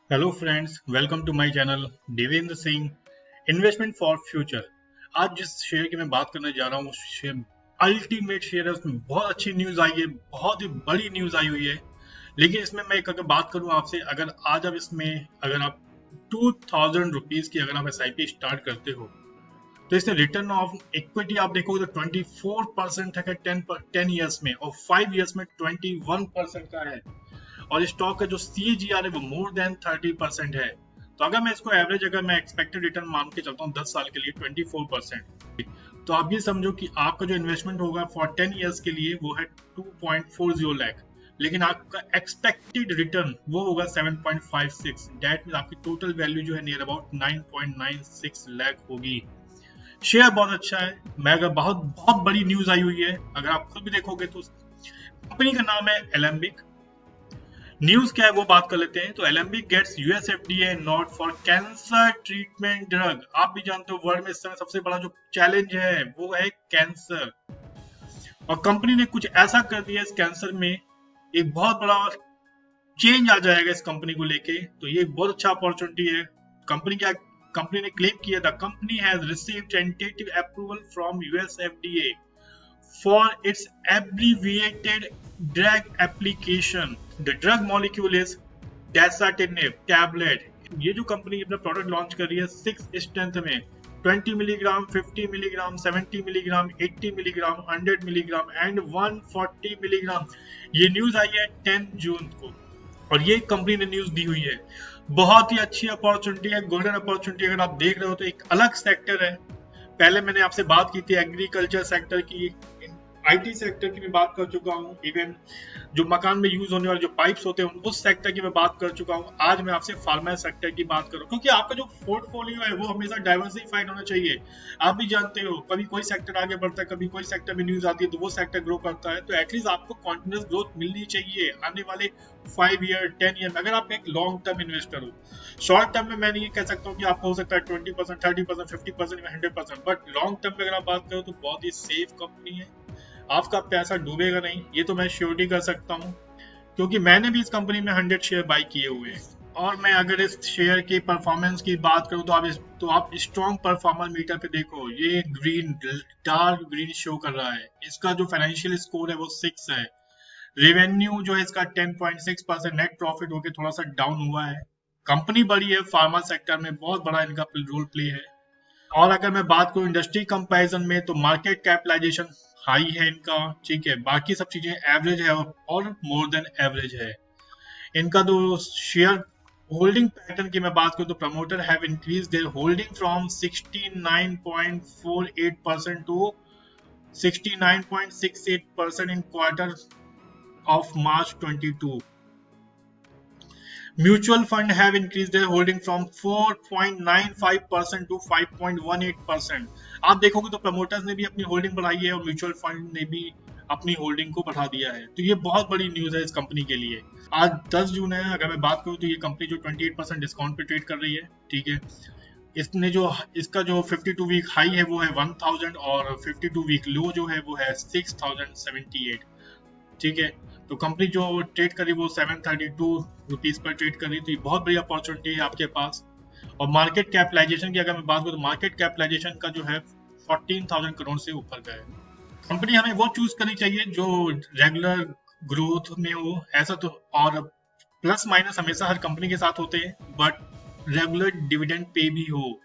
Hello friends, welcome to my channel Devendra Singh investment for future. आज जिस share की मैं बात करने जा रहा हूँ उस शेयर अल्टीमेट शेयर है। उसमें बहुत अच्छी न्यूज़ आई है, बहुत ही बड़ी न्यूज़ आई हुई है। लेकिन इसमें मैं एक अगर बात करूँ आपसे, अगर आज आप इसमें अगर आप 2000 रुपीज़ की अगर आप SIP स्टार्ट करते हो तो इससे रिटर्न ऑफ इक्विटी आप देखोगे तो 24% है 10 ईयर्स में, और 5 ईयर्स में 21% का है। और स्टॉक का जो CAGR है वो मोर देन 30% है। तो अगर मैं इसको एवरेज अगर मैं एक्सपेक्टेड रिटर्न मान के चलता हूँ 10 साल के लिए 24%, तो आप ये समझो कि आपका जो इन्वेस्टमेंट होगा फॉर 10 ईयर्स के लिए वो है 2.40 लाख, लेकिन आपका एक्सपेक्टेड रिटर्न वो होगा 7.56। दैट मीन आपकी टोटल वैल्यू जो है नियर अबाउट 9.96 लाख होगी। शेयर बहुत अच्छा है। मैं अगर बहुत बहुत बड़ी न्यूज आई हुई है, अगर आप खुद भी देखोगे तो कंपनी का नाम है एलेम्बिक। न्यूज क्या है वो बात कर लेते हैं। तो Alembic gets US FDA nod for cancer treatment drug. आप भी जानते हो वर्ल्ड में इस समय सबसे बड़ा जो चैलेंज है वो है कैंसर, और कंपनी ने कुछ ऐसा कर दिया इस कैंसर में, एक बहुत बड़ा चेंज आ जाएगा इस कंपनी को लेके। तो ये एक बहुत अच्छा अपॉर्चुनिटी है। कंपनी ने क्लेम किया the company has received tentative approval from US FDA for its abbreviated drug application. The drug molecule is dasatinib tablet. ये जो कंपनी अपना प्रोडक्ट लॉन्च कर रही है 6 स्ट्रेंथ में, 20 milligram, 50 milligram, 70 milligram, 80 milligram, 100 milligram and 140 milligram. ये news आई है 10 जून को, और ये कंपनी ने न्यूज दी हुई है। बहुत ही अच्छी अपॉर्चुनिटी है, गोल्डन अपॉर्चुनिटी। अगर आप देख रहे हो तो एक अलग सेक्टर है। पहले मैंने आपसे बात की थी एग्रीकल्चर सेक्टर की, IT सेक्टर की मैं बात कर चुका हूँ, इवन जो मकान में यूज होने वाले जो पाइप्स होते हैं उस सेक्टर की मैं बात कर चुका हूँ। आज मैं आपसे फार्मा सेक्टर की बात करूँ, क्योंकि आपका जो पोर्टफोलियो है वो हमेशा डाइवर्सिफाइड होना चाहिए। आप भी जानते हो कभी कोई सेक्टर आगे बढ़ता है, कभी कोई सेक्टर में न्यूज आती है तो वो सेक्टर ग्रो करता है। तो एटलीस्ट आपको कॉन्टिन्यूस ग्रोथ मिलनी चाहिए आने वाले 5 ईयर 10 ईयर में, अगर आप एक लॉन्ग टर्म इन्वेस्टर हो। शॉर्ट टर्म में मैं नहीं कह सकता हूँ कि आपको हो सकता है 20%, 30%, 50% या 100%, बट लॉन्ग टर्म में अगर आप बात करो तो बहुत ही सेफ कंपनी है। आपका पैसा डूबेगा नहीं, ये तो मैं श्योरिटी कर सकता हूँ, क्योंकि मैंने भी इस कंपनी में 100 शेयर बाई किए हुए हैं। और मैं अगर इस शेयर की परफॉर्मेंस की बात करूं तो आप स्ट्रॉन्ग परफॉर्मर मीटर पे देखो, ये ग्रीन, डार्क ग्रीन शो कर रहा है। इसका जो फाइनेंशियल स्कोर है वो 6 है। रेवेन्यू जो है इसका 10.6%, नेट प्रॉफिट होकर थोड़ा सा डाउन हुआ है। कंपनी बड़ी है, फार्मा सेक्टर में बहुत बड़ा इनका रोल प्ले है। और अगर मैं बात करूं इंडस्ट्री कंपैरिजन में तो मार्केट कैपिटलाइजेशन हाई है इनका, ठीक है। बाकी सब चीजें एवरेज है और मोर देन एवरेज है। इनका जो शेयर होल्डिंग पैटर्न की मैं बात करूं तो promoter have increase their holding from 69.48% to 69.68% in quarter of March 22। Mutual fund have increased their holding from 4.95% to 5.18%। आप देखोगे तो प्रमोटर्स ने भी अपनी होल्डिंग बढ़ाई है और म्यूचुअल फंड ने भी अपनी होल्डिंग को बढ़ा दिया है। तो ये बहुत बड़ी न्यूज है इस कंपनी के लिए। आज 10 जून है, अगर मैं बात करूं तो ये कंपनी जो 28% डिस्काउंट पे ट्रेड कर रही है, ठीक है। इसने जो इसका जो 52 वीक हाई है वो है 1000, और 52 वीक लो जो है वो है 6078, ठीक है। तो कंपनी जो ट्रेड करी वो 732 रुपीज पर ट्रेड करी, तो ये बहुत बड़ी अपॉर्चुनिटी है आपके पास। और मार्केट कैपिटलाइजेशन की अगर मैं बात करूँ तो मार्केट कैपिटलाइजेशन का जो है 14,000 करोड़ से ऊपर का है। कंपनी हमें वो चूज करनी चाहिए जो रेगुलर ग्रोथ में हो, ऐसा तो। और प्लस माइनस हमेशा हर कंपनी के साथ होते हैं, बट रेगुलर डिविडेंड पे भी हो।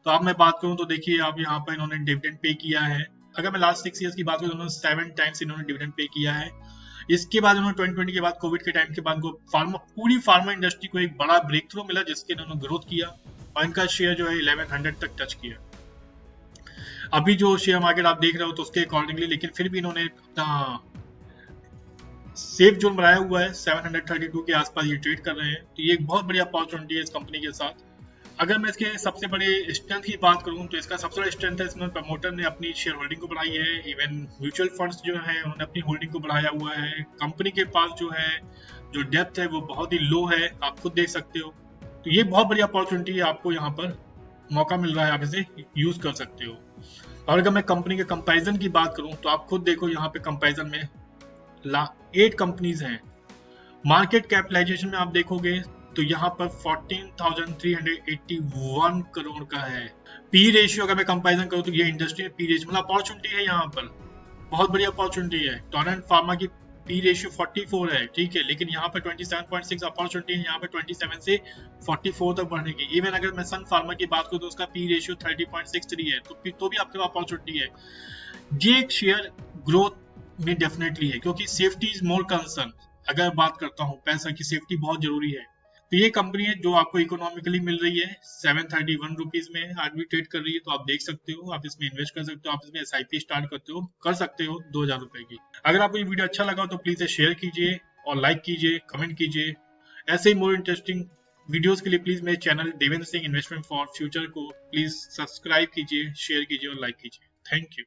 तो अब मैं बात करूं तो देखिए, आप यहाँ पर इन्होंने डिविडेंड पे किया है। अगर मैं लास्ट 6 ईयर्स की बात करूं तो उन्होंने 7 टाइम्स इन्होंने डिविडेंड पे किया है। इसके बाद उन्होंने 2020 के बाद कोविड के टाइम के बाद पूरी फार्मा इंडस्ट्री को एक बड़ा ब्रेक थ्रू मिला, जिसके इन्होंने ग्रोथ किया और इनका शेयर जो है 1100 तक टच किया। अभी जो शेयर मार्केट आप देख रहे हो तो उसके अकॉर्डिंगली, लेकिन फिर भी इन्होंने अपना सेफ जोन बनाया हुआ है, 732 के आसपास ये ट्रेड कर रहे हैं। तो ये एक बहुत बड़ी अपॉर्चुनिटी है इस कंपनी के साथ। अगर मैं इसके सबसे बड़े स्ट्रेंथ की बात करूं तो इसका सबसे बड़ा स्ट्रेंथ है इसमें प्रमोटर ने अपनी शेयर होल्डिंग को बढ़ाई है। इवन म्यूचुअल फंड्स जो है उन्होंने अपनी होल्डिंग को बढ़ाया हुआ है। कंपनी के पास जो है जो डेप्थ है वो बहुत ही लो है, आप खुद देख सकते हो। तो ये बहुत बड़ी अपॉर्चुनिटी है, आपको यहाँ पर मौका मिल रहा है, आप इसे यूज कर सकते हो। और अगर मैं कंपनी के कंपैरिजन की बात करूं तो आप खुद देखो, यहाँ पे कंपैरिजन में 8 कंपनीज हैं। मार्केट कैपिटलाइजेशन में आप देखोगे तो यहाँ पर 14,381 करोड़ का है। पी रेशियो अगर मैं कंपैरिजन करूँ तो ये इंडस्ट्री में पी रेशियो मतलब अपॉर्चुनिटी है, यहाँ पर बहुत बड़ी अपॉर्चुनिटी है। टोरेंट फार्मा की पी रेशियो 44 है, ठीक है, लेकिन यहाँ पे 27.6 अपॉर्चुनिटी है, यहाँ पे 27 से 44 तक बढ़ने की। इवन अगर मैं सन फार्मा की बात करूँ तो उसका पी रेशियो 30.63 है, तो भी आपके पास अपॉर्चुनिटी है। ये एक शेयर ग्रोथ में डेफिनेटली है, क्योंकि सेफ्टी इज मोर कंसर्न। अगर बात करता हूँ पैसा की सेफ्टी बहुत जरूरी है, तो ये कंपनी है जो आपको इकोनॉमिकली मिल रही है 731 रुपीज में आज भी ट्रेड कर रही है। तो आप देख सकते हो, आप इसमें इन्वेस्ट कर सकते हो, आप इसमें एसआईपी स्टार्ट कर सकते हो 2000 रुपए की। अगर आपको ये वीडियो अच्छा लगा तो प्लीज शेयर कीजिए और लाइक कीजिए, कमेंट कीजिए। ऐसे ही मोर इंटरेस्टिंग वीडियोस के लिए प्लीज मेरे channel Devendra Singh investment for future को प्लीज सब्सक्राइब कीजिए, शेयर कीजिए और लाइक कीजिए। Thank you.